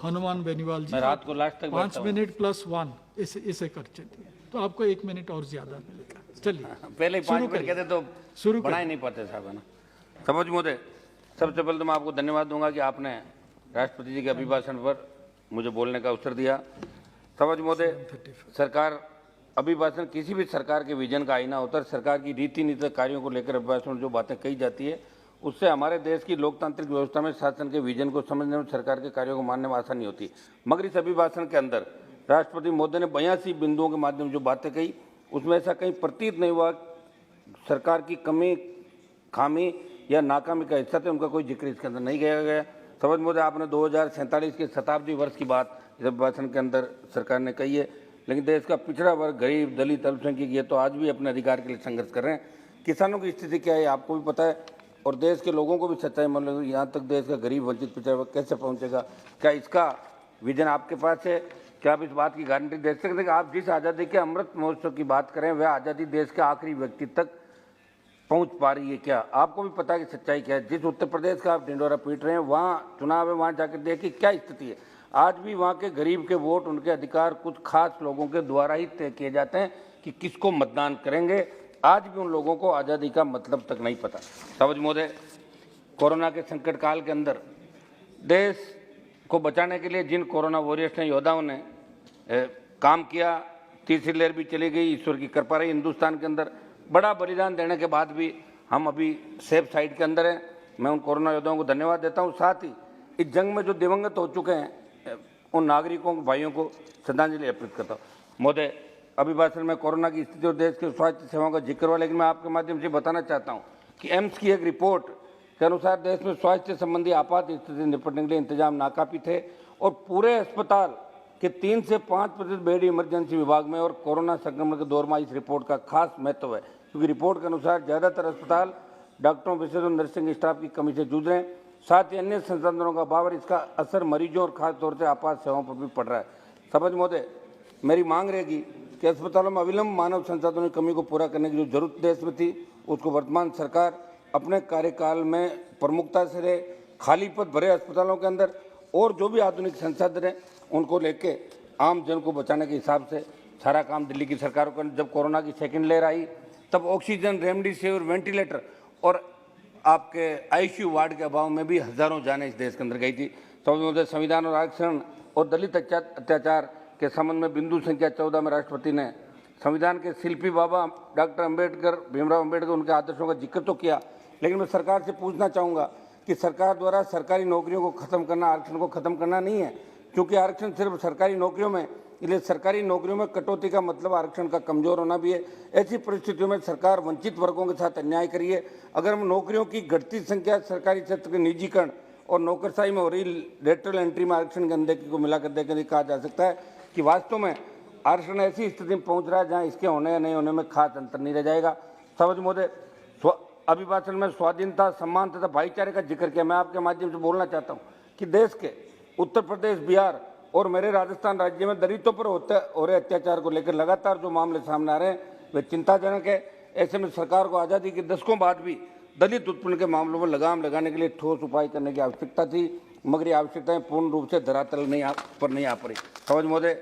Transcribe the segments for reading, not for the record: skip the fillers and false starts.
हनुमान बेनीवाल जी, मैं रात को लास्ट तक 5 मिनट प्लस 1 इसे कर चलिए, तो आपको 1 मिनट और ज्यादा मिलेगा। चलिए पहले ही 5 मिनट कहते तो शुरू बना ही नहीं पाते साहब, है ना। सभापति महोदय, सबसे पहले तो मैं आपको धन्यवाद दूंगा कि आपने राष्ट्रपति जी के अभिभाषण पर मुझे बोलने का अवसर दिया। सभापति महोदय, सरकार अभिभाषण किसी भी सरकार के विजन का आईना होता है। सरकार की रीति नीति कार्यों को लेकर अभिभाषण जो बातें कही जाती है, उससे हमारे देश की लोकतांत्रिक व्यवस्था में शासन के विजन को समझने में, सरकार के कार्यों को मानने में आसानी होती है। मगर इस अभिभाषण के अंदर राष्ट्रपति महोदय ने 82 बिंदुओं के माध्यम से जो बातें कही, उसमें ऐसा कहीं प्रतीत नहीं हुआ सरकार की कमी, खामी या नाकामी का हिस्सा थे, उनका कोई जिक्र इसके अंदर नहीं किया गया। सभापति महोदय, आपने 2047 के शताब्दी वर्ष की बात इस अभिभाषण के अंदर सरकार ने कही है, लेकिन देश का पिछड़ा वर्ग, गरीब, दलित, अल्पसंख्यक ये तो आज भी अपने अधिकार के लिए संघर्ष कर रहे हैं। किसानों की स्थिति क्या है आपको भी पता है, और देश के लोगों को भी सच्चाई मालूम है। यहाँ तक देश का गरीब, वंचित, पिछड़ा वर्ग कैसे पहुँचेगा? क्या इसका विजन आपके पास है? क्या आप इस बात की गारंटी दे सकते हैं कि आप जिस आज़ादी के अमृत महोत्सव की बात करें, वह आज़ादी देश के आखिरी व्यक्ति तक पहुंच पा रही है? क्या आपको भी पता है कि सच्चाई क्या है? जिस उत्तर प्रदेश का आप ढिंडोरा पीट रहे हैं, वहाँ चुनाव है, वहाँ जाकर देखिए क्या स्थिति है। आज भी वहाँ के गरीब के वोट, उनके अधिकार कुछ खास लोगों के द्वारा ही तय किए जाते हैं कि किसको मतदान करेंगे। आज भी उन लोगों को आज़ादी का मतलब तक नहीं पता। सभापति महोदय, कोरोना के संकट काल के अंदर देश को बचाने के लिए जिन कोरोना वॉरियर्स ने, योद्धाओं ने काम किया, तीसरी लहर भी चली गई, ईश्वर की कृपा रही हिंदुस्तान के अंदर। बड़ा बलिदान देने के बाद भी हम अभी सेफ साइड के अंदर हैं। मैं उन कोरोना योद्धाओं को धन्यवाद देता हूं। साथ ही इस जंग में जो दिवंगत हो चुके हैं, उन नागरिकों, भाइयों को श्रद्धांजलि अर्पित करता हूँ। महोदय, अभिभाषण में कोरोना की स्थिति और देश के स्वास्थ्य सेवाओं का जिक्र हुआ, लेकिन मैं आपके माध्यम से बताना चाहता हूँ कि एम्स की एक रिपोर्ट के अनुसार देश में स्वास्थ्य संबंधी आपात स्थिति से निपटने के लिए इंतजाम नाकाफी थे और पूरे अस्पताल के 3 से 5% बेड इमरजेंसी विभाग में, और कोरोना संक्रमण के दौर में इस रिपोर्ट का खास महत्व है, क्योंकि रिपोर्ट के अनुसार ज़्यादातर अस्पताल डॉक्टरों, विशेषज्ञों, नर्सिंग स्टाफ की कमी से जूझ रहे हैं। साथ ही अन्य संसाधनों का अभाव, और इसका असर मरीजों और खासतौर से आपात सेवाओं पर भी पड़ रहा है। सभापति महोदय, मेरी मांग रहेगी कि अस्पतालों में अविलंब मानव संसाधनों की कमी को पूरा करने की जो जरूरत देश में थी, उसको वर्तमान सरकार अपने कार्यकाल में प्रमुखता से रहे। खाली पद भरे अस्पतालों के अंदर और जो भी आधुनिक संसाधन हैं, उनको लेके आम जन को बचाने के हिसाब से सारा काम दिल्ली की सरकार को। जब कोरोना की सेकेंड लहर आई, तब ऑक्सीजन, रेमडेसिविर, वेंटिलेटर और आपके आईसीयू वार्ड के अभाव में भी हजारों जानें इस देश के अंदर गई थी। तो संविधान और आरक्षण और दलित अत्याचार के संबंध में बिंदु संख्या 14 में राष्ट्रपति ने संविधान के शिल्पी बाबा डॉक्टर अम्बेडकर, भीमराव अम्बेडकर, उनके आदर्शों का जिक्र तो किया, लेकिन मैं सरकार से पूछना चाहूँगा कि सरकार द्वारा सरकारी नौकरियों को खत्म करना, आरक्षण को खत्म करना नहीं है, क्योंकि आरक्षण सिर्फ सरकारी नौकरियों में, इसलिए सरकारी नौकरियों में कटौती का मतलब आरक्षण का कमजोर होना भी है। ऐसी परिस्थितियों में सरकार वंचित वर्गों के साथ अन्याय करी है। अगर हम नौकरियों की घटती संख्या, सरकारी क्षेत्र के निजीकरण और नौकरशाही में हो रही लेटरल एंट्री में आरक्षण के अनदेखी को मिलाकर देखकर कहा जा सकता है कि वास्तव में आरक्षण ऐसी स्थिति में पहुंच रहा है जहां इसके होने या नहीं होने में खास अंतर नहीं रह जाएगा। सभापति महोदय, अभिभाषण में स्वाधीनता, सम्मान तथा भाईचारे का जिक्र किया। मैं आपके माध्यम से बोलना चाहता हूँ कि देश के उत्तर प्रदेश, बिहार और मेरे राजस्थान राज्य में दलितों पर हो रहे अत्याचार को लेकर लगातार जो मामले सामने आ रहे हैं, वे चिंताजनक है। ऐसे में सरकार को आज़ादी के दशकों बाद भी दलित उत्पीड़न के मामलों में लगाम लगाने के लिए ठोस उपाय करने की आवश्यकता थी, मगर ये आवश्यकताएं पूर्ण रूप से धरातल नहीं आ पड़ी। सभापति महोदय,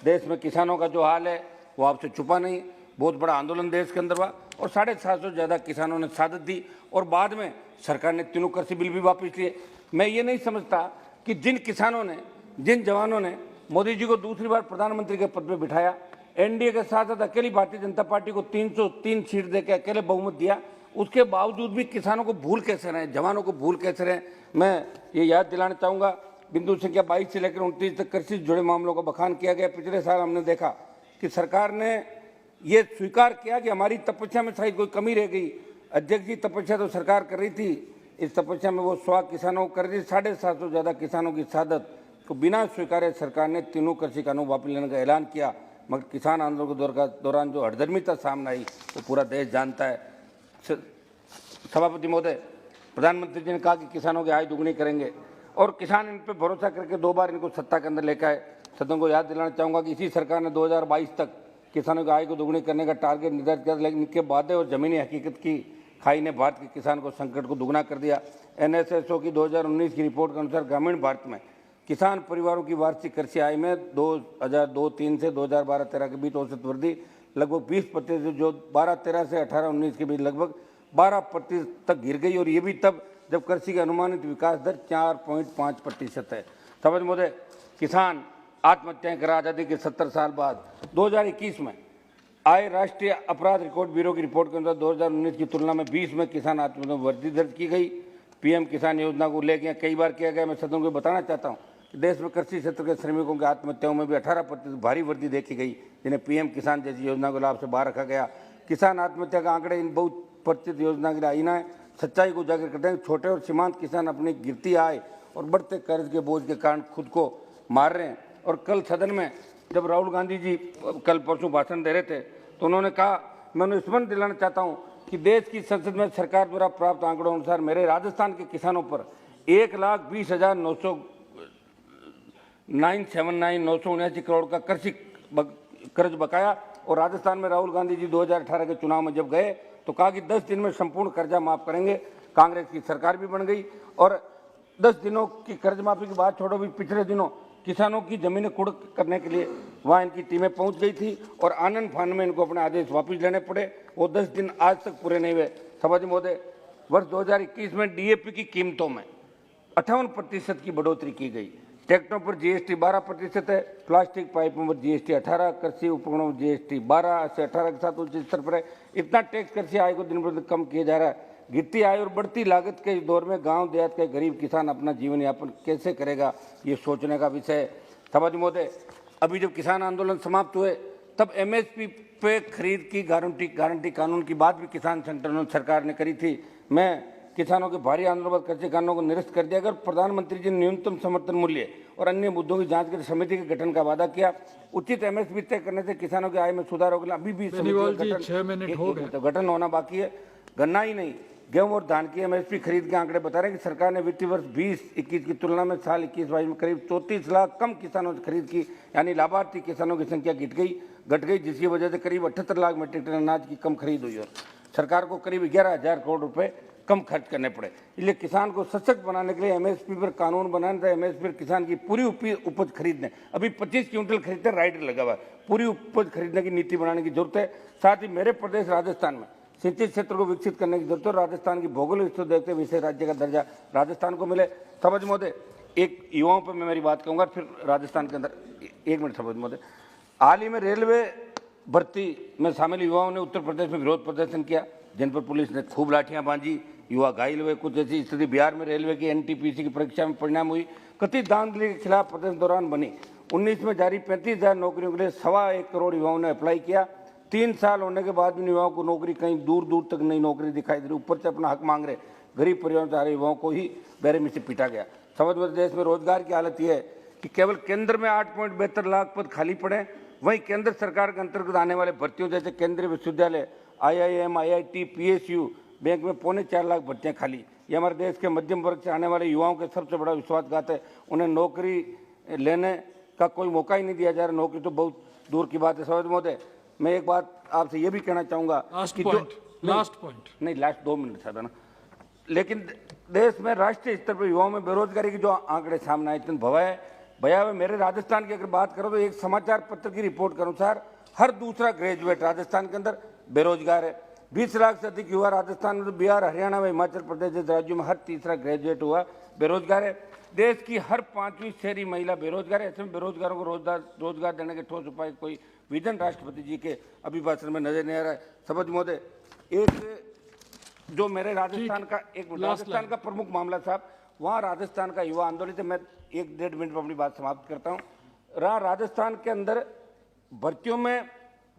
देश में किसानों का जो हाल है वो आपसे छुपा नहीं। बहुत बड़ा आंदोलन देश के अंदर हुआ और 750 से ज़्यादा किसानों ने शहादत दी, और बाद में सरकार ने तीनों कृषि बिल भी वापस लिए। मैं ये नहीं समझता कि जिन किसानों ने, जिन जवानों ने मोदी जी को दूसरी बार प्रधानमंत्री के पद पर बिठाया, एनडीए के साथ साथ अकेली भारतीय जनता पार्टी को 303 सीट देकर अकेले बहुमत दिया, उसके बावजूद भी किसानों को भूल कैसे रहे, जवानों को भूल कैसे रहे? मैं ये याद दिलाना चाहूँगा, बिंदु संख्या 22 से लेकर 29 तक कृषि से जुड़े मामलों का बखान किया गया। पिछले साल हमने देखा कि सरकार ने ये स्वीकार किया कि हमारी तपस्या में शायद कोई कमी रह गई। अध्यक्ष जी, तपस्या तो सरकार कर रही थी, इस तपस्या में वो 100 किसानों को कर रही थी। 750 से ज़्यादा किसानों की शहादत को बिना स्वीकारे सरकार ने तीनों कृषि कानून वापस लेने का ऐलान किया, मगर किसान आंदोलन के दौरान जो हड़धर्मिता सामने आई वो पूरा देश जानता है। सभापति महोदय, प्रधानमंत्री जी ने कहा कि किसानों की आय दुगनी करेंगे, और किसान इन पर भरोसा करके 2 बार इनको सत्ता के अंदर लेकर आए। सदन को याद दिलाना चाहूँगा कि इसी सरकार ने 2022 तक किसानों की आय को दुगनी करने का टारगेट निर्धारित किया, लेकिन इनके वादे और जमीनी हकीकत की खाई ने भारत के किसान को संकट को दुगना कर दिया। NSSO की 2019 की रिपोर्ट के अनुसार ग्रामीण भारत में किसान परिवारों की वार्षिक कृषि आय में 2002-03 से 2012-13 के बीच औसत वृद्धि लगभग 20%, जो 12-13 से 18-19 के बीच लगभग 12% तक गिर गई, और ये भी तब जब कृषि का अनुमानित विकास दर 4.5% है। समझ महोदय, किसान आत्महत्याएं कर आजादी के 70 साल बाद 2021 में आए राष्ट्रीय अपराध रिकॉर्ड ब्यूरो की रिपोर्ट के अनुसार 2019 की तुलना में 20 में किसान आत्महत्या में वृद्धि दर्ज की गई। पीएम किसान योजना को लेकर कई बार किया गया। मैं सदन को बताना चाहता हूं कि देश में कृषि क्षेत्र के श्रमिकों की आत्महत्याओं में भी 18% भारी वृद्धि देखी गई, जिन्हें पीएम किसान जैसी योजना को लाभ से बाहर रखा गया। किसान आत्महत्या का आंकड़े इन बहुत परिचित योजना के लिए आईना है, सच्चाई को उजागर करते हैं। छोटे और सीमांत किसान अपनी गिरती आय और बढ़ते कर्ज के बोझ के कारण खुद को मार रहे हैं। और कल सदन में जब राहुल गांधी जी कल परसों भाषण दे रहे थे तो उन्होंने कहा, मैं उन्हें स्मरण दिलाना चाहता हूं कि देश की संसद में सरकार द्वारा प्राप्त आंकड़ों अनुसार मेरे राजस्थान के किसानों पर 1,20,979 करोड़ का कृषि कर्ज बकाया। और राजस्थान में राहुल गांधी जी 2018 के चुनाव में जब गए तो कहा कि 10 दिन में संपूर्ण कर्जा माफ करेंगे। कांग्रेस की सरकार भी बन गई और 10 दिनों की कर्ज माफी की बात छोड़ो, भी पिछले दिनों किसानों की जमीनें कुर्क करने के लिए वहां इनकी टीमें पहुंच गई थी और आनंद फानन में इनको अपने आदेश वापस लेने पड़े। वो 10 दिन आज तक पूरे नहीं हुए। सभापति महोदय, वर्ष 2021 में डीएपी की कीमतों में 58% की बढ़ोतरी की गई। ट्रैक्टरों पर जीएसटी 12% है, प्लास्टिक पाइपों पर जीएसटी 18%, कृषि उपकरणों पर जीएसटी 12 से 18 के साथ उच्च स्तर पर है। इतना टैक्स कृषि आय को दिन प्रतिदिन कम किया जा रहा है। गिरती आय और बढ़ती लागत के इस दौर में गांव देहात के गरीब किसान अपना जीवन यापन कैसे करेगा, ये सोचने का विषय है। सभापति महोदय, अभी जब किसान आंदोलन समाप्त हुए तब एमएसपी पे खरीद की गारंटी कानून की बात भी किसान संगठनों सरकार ने करी थी। मैं किसानों के भारी आंदोलन पर कृषि कानूनों को निरस्त कर दिया गया। प्रधानमंत्री जी ने न्यूनतम समर्थन मूल्य और अन्य मुद्दों की जांच के लिए समिति के गठन का वादा किया। उचित एमएसपी तय करने से किसानों की आय में सुधार होगा। अभी भी गठन होना बाकी है। गन्ना ही नहीं, गेहूं और धान की एमएसपी खरीद के आंकड़े बता रहे हैं कि सरकार ने वित्तीय वर्ष 20-21 की तुलना में साल 21-22 में करीब 34 लाख कम किसानों से खरीद की, यानी लाभार्थी किसानों की संख्या घट गई, जिसकी वजह से करीब 78 लाख मीट्रिक टन अनाज की कम खरीद हुई और सरकार को करीब 11,000 करोड़ रुपए कम खर्च करने पड़े। इसलिए किसान को सशक्त बनाने के लिए एमएसपी पर कानून बनाने था। एमएसपी पर किसान की पूरी उपज खरीदने, अभी 25 क्विंटल खरीदते राइडर लगा हुआ है, पूरी उपज खरीदने की नीति बनाने की जरूरत है। साथ ही मेरे प्रदेश राजस्थान में सिंचित क्षेत्र को विकसित करने की जरूरत है। राजस्थान की भौगोलिक स्थिति देखते हुए विशेष राज्य का दर्जा राजस्थान को मिले। सभापति महोदय, एक युवाओं पर मैं मेरी बात कहूँगा, फिर राजस्थान के अंदर 1 मिनट। सभापति महोदय, हाल ही में रेलवे भर्ती में शामिल युवाओं ने उत्तर प्रदेश में विरोध प्रदर्शन किया, जिन पर पुलिस ने खूब लाठियां बांधी, युवा घायल हुए। कुछ ऐसी स्थिति बिहार में रेलवे की एनटीपीसी की परीक्षा में परिणाम हुई। कथित धांधली के खिलाफ प्रदर्शन दौरान बनी 19 में जारी 35,000 नौकरियों के लिए 1.25 करोड़ युवाओं ने अप्लाई किया। 3 साल होने के बाद भी युवाओं को नौकरी कहीं दूर दूर तक नई नौकरी दिखाई दे रही। ऊपर से अपना हक मांग रहे गरीब परिवारों से आ रहे युवाओं को ही बेरहमी से पीटा गया। समग्र देश में रोजगार की हालत यह है कि केवल केंद्र में 8.72 लाख पद खाली पड़े। वहीं केंद्र सरकार के अंतर्गत आने वाले भर्तियों जैसे केंद्रीय विश्वविद्यालय, IIM, IIT, PSU, बैंक में 4.25 लाख भर्तियां खाली। ये हमारे देश के मध्यम वर्ग से आने वाले युवाओं के सबसे बड़ा विश्वासघात है। उन्हें नौकरी लेने का कोई मौका ही नहीं दिया जा रहा। नौकरी तो बहुत दूर की बात है। सभापति महोदय, मैं एक बात आपसे ये भी कहना चाहूंगा कि लास्ट 2 मिनट था ना, लेकिन देश में राष्ट्रीय स्तर पर युवाओं में बेरोजगारी की जो आंकड़े सामने आए इतने भयावह। मेरे राजस्थान की अगर बात करो तो एक समाचार पत्र की रिपोर्ट के अनुसार हर दूसरा ग्रेजुएट राजस्थान के अंदर बेरोजगार है। 20 लाख से अधिक युवा राजस्थान में, तो बिहार, हरियाणा व हिमाचल प्रदेश जैसे राज्यों में हर तीसरा ग्रेजुएट हुआ बेरोजगार है। देश की हर 5वीं शहरी महिला बेरोजगार है। ऐसे में बेरोजगारों को रोजगार देने के ठोस उपाय कोई विजन राष्ट्रपति जी के अभिभाषण में नजर नहीं आ रहा है। सभापति महोदय, एक जो मेरे राजस्थान का प्रमुख मामला साहब, वहाँ राजस्थान का युवा आंदोलन है। मैं 1-1.5 मिनट में अपनी बात समाप्त करता हूँ। राजस्थान के अंदर भर्तियों में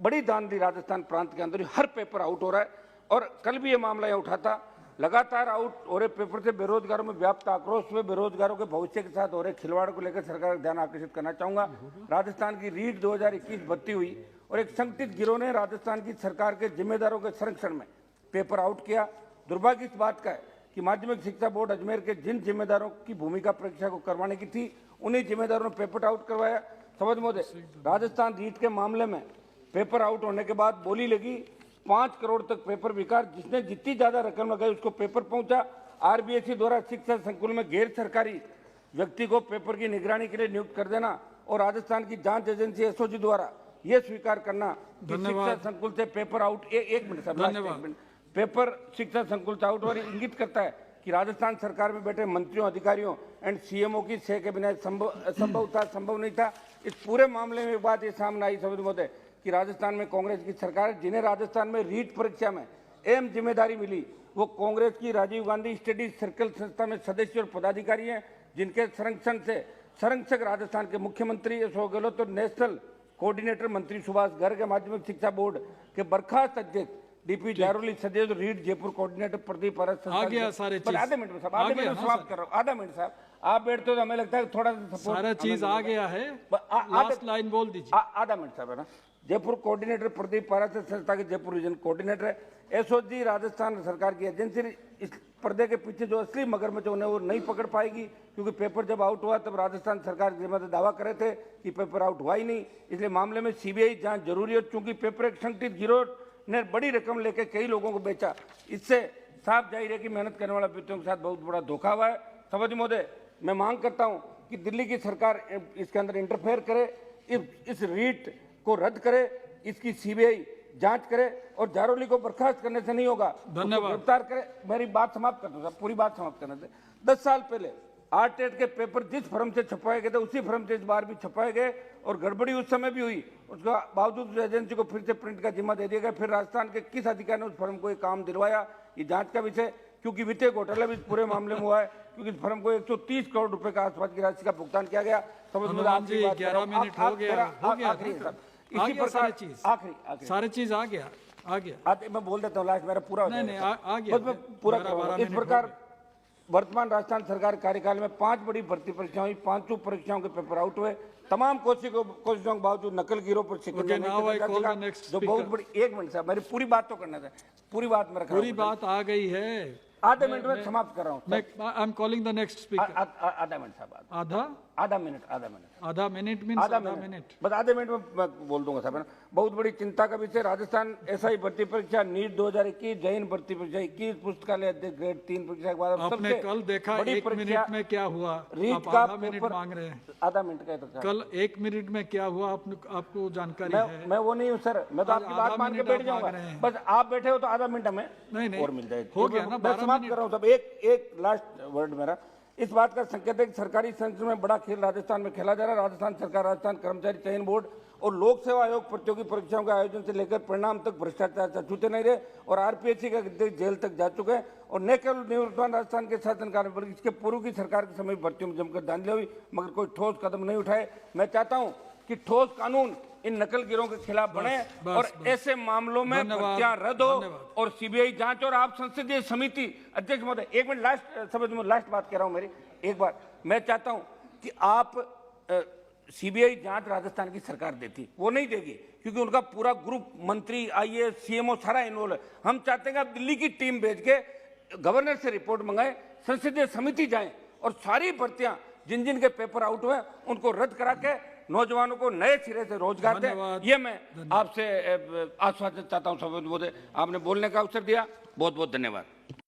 बड़ी धांधली, राजस्थान प्रांत के अंदर हर पेपर आउट हो रहा है। और कल भी ये मामला यह उठा था। लगातार आउट हो रहे पेपर से बेरोजगारों में व्याप्त आक्रोश हुए। बेरोजगारों के भविष्य के साथ हो रहे खिलवाड़ को लेकर सरकार का ध्यान आकर्षित करना चाहूंगा। राजस्थान की रीट 2021 भर्ती हुई और एक संगठित गिरोह ने राजस्थान की सरकार के जिम्मेदारों के संरक्षण में पेपर आउट किया। दुर्भाग्य इस बात का है कि माध्यमिक शिक्षा बोर्ड अजमेर के जिन जिम्मेदारों की भूमिका परीक्षा को करवाने की थी, उन्हीं जिम्मेदारों ने पेपर आउट करवाया। समझ महोदय, राजस्थान रीट के मामले में पेपर आउट होने के बाद बोली लगी 5 करोड़ तक पेपर बिका। जिसने जितनी ज्यादा रकम लगाई उसको पेपर पहुंचा। आरबीएसई द्वारा शिक्षा संकुल में गैर सरकारी व्यक्ति को पेपर की निगरानी के लिए नियुक्त कर देना और राजस्थान की जांच एजेंसी एसओजी द्वारा यह स्वीकार करना कि शिक्षा संकुल से पेपर आउट एक मिनट साहब, लास्ट एक मिनट, पेपर शिक्षा संकुल से आउट और इंगित करता है कि राजस्थान सरकार में बैठे मंत्रियों, अधिकारियों एंड सीएमओ की सह के बिना संभव नहीं था। इस पूरे मामले में एक बात ये सामने आई सभी महोदय कि राजस्थान में कांग्रेस की सरकार है, जिन्हें राजस्थान में रीट परीक्षा में अहम जिम्मेदारी मिली, वो कांग्रेस की राजीव गांधी स्टडी सर्कल संस्था में सदस्य और पदाधिकारी हैं, जिनके संरक्षक राजस्थान के मुख्यमंत्री अशोक गहलोत और नेशनल कोऑर्डिनेटर मंत्री सुभाष गर्ग के माध्यमिक शिक्षा बोर्ड के बर्खास्त अध्यक्ष डीपी जारोली सदस्य रीट जयपुर कोऑर्डिनेटर प्रदीप पारस। आ गया सारे चीज, आधे मिनट में साहब, आधे मिनट समाप्त कर रहा हूँ, आधा मिनट साहब, आप बैठते हो तो हमें लगता है थोड़ा सा सारा चीज आ गया है, लास्ट लाइन बोल दीजिए। आधा मिनट साहब है ना। जयपुर कोऑर्डिनेटर प्रदीप पारस संस्था के जयपुर रीजन कोऑर्डिनेटर है। एसओजी राजस्थान सरकार की एजेंसी, इस पर्दे के पीछे जो असली मगरमच्छ उन्हें वो नहीं पकड़ पाएगी, क्योंकि पेपर जब आउट हुआ तब राजस्थान सरकार जिम्मेदार दावा करे थे कि पेपर आउट हुआ ही नहीं, इसलिए मामले में सीबीआई जांच जरूरी है। चूंकि पेपर एक संगठित गिरोह ने बड़ी रकम लेकर कई लोगों को बेचा, इससे साफ जाहिर है कि मेहनत करने वाले व्यक्तियों के साथ बहुत बड़ा धोखा हुआ है। सभापति महोदय, मैं मांग करता हूं कि दिल्ली की सरकार इसके अंदर इंटरफेयर करे, इस रीट को रद्द करे, इसकी सीबीआई जांच करे और जारोली को बर्खास्त करने से नहीं होगा, धन्यवाद, गिरफ्तार करे। मेरी बात समाप्त कर दो साहब, पूरी बात समाप्त करने से 10 साल पहले आरटेट के पेपर जिस फर्म से छपवाए गए थे उसी फर्म से इस बार भी छपवाए गए और गड़बड़ी उस समय भी हुई, उसका बावजूद एजेंसी को फिर से प्रिंट का जिम्मा दे दिया गया। फिर राजस्थान के किस अधिकारी ने उस फर्म को ये काम दिलवाया, ये जांच का विषय, क्योंकि वित्तीय घोटाला भी इस पूरे मामले में हुआ है, क्योंकि इस फर्म को 130 करोड़ रुपए का आसपास की राशि का भुगतान किया गया। हनुमान जी 11 मिनट हो गया, इसी प्रकार आखिरी सारी चीज आ गया। मैं बोल देता हूँ, लास्ट मेरा पूरा नहीं आ गया, बस मैं पूरा करूंगा। इस प्रकार वर्तमान राजस्थान सरकार कार्यकाल में 5 बड़ी भर्ती परीक्षाएं हुई, 5 परीक्षाओं के पेपर आउट हुए। तमाम कोशिशों के बावजूद नकल गिरोह पर शिकंजा जो बहुत बड़ी। एक मिनट साहब, मेरी पूरी बात तो करना था, पूरी बात मेरा पूरी बात आ गई है, आधे मिनट में समाप्त कर रहा हूँ। I am calling the next speaker. आधा मिनट साहब, आधा मिनट मीन्स आधा मिनट, बस आधे मिनट में मैं बोल दूंगा साहब। बहुत बड़ी चिंता का विषय राजस्थान एसआई भर्ती परीक्षा, नीट 2021, जैन भर्ती परीक्षा 21, पुस्तकालय अध्यक्ष ग्रेड 3 परीक्षा के बाद आपने कल देखा 1 मिनट में क्या हुआ, रीट आप का आधा मिनट पेपर मांग रहे हैं। आधा मिनट का तो कल 1 मिनट में क्या हुआ आपको जानकारी है? मैं वो नहीं हूँ सर, मैं तो आपकी बात मान के बैठ जाऊंगा, बस आप बैठे हो तो आधा मिनट हमें नहीं और मिल जाए, हो गया ना। मैं समाप्त कर रहा हूँ सब। एक लास्ट वर्ड मेरा, इस बात का संकेत है कि सरकारी संस्थान में बड़ा खेल राजस्थान में खेला जा रहा है। राजस्थान सरकार, राजस्थान कर्मचारी चयन बोर्ड और लोक सेवा आयोग प्रतियोगी परीक्षाओं के आयोजन से लेकर परिणाम तक भ्रष्टाचार से छूटे नहीं रहे और आरपीएससी का जेल तक जा चुके हैं। और न केवल निवर्तमान राजस्थान के शासनकाल में बल्कि इसके पूर्व की सरकार के समय भर्तियों में जमकर धांधली हुई, मगर कोई ठोस कदम नहीं उठाए। मैं चाहता हूं कि ठोस कानून इन नकल गिरोह के खिलाफ बने और ऐसे मामलों में भर्तियां रद्द हो और सीबीआई जांच। और आप संसदीय समिति अध्यक्ष महोदय, एक मिनट, लास्ट बात कह रहा हूं मेरी, एक बार मैं चाहता हूं कि आप सीबीआई जांच राजस्थान की सरकार देती, वो नहीं देगी, क्योंकि उनका पूरा ग्रुप मंत्री, आईएएस, सीएमओ सारा इन्वॉल्व है। हम चाहते हैं कि आप दिल्ली की टीम भेज के गवर्नर से रिपोर्ट मंगाए, संसदीय समिति जाए और सारी भर्तियां जिन जिन के पेपर आउट हुए उनको रद्द करा के नौजवानों को नए सिरे से रोजगार दे। ये मैं आपसे आश्वासन चाहता हूं। सभापति महोदय, आपने बोलने का अवसर दिया, बहुत बहुत धन्यवाद।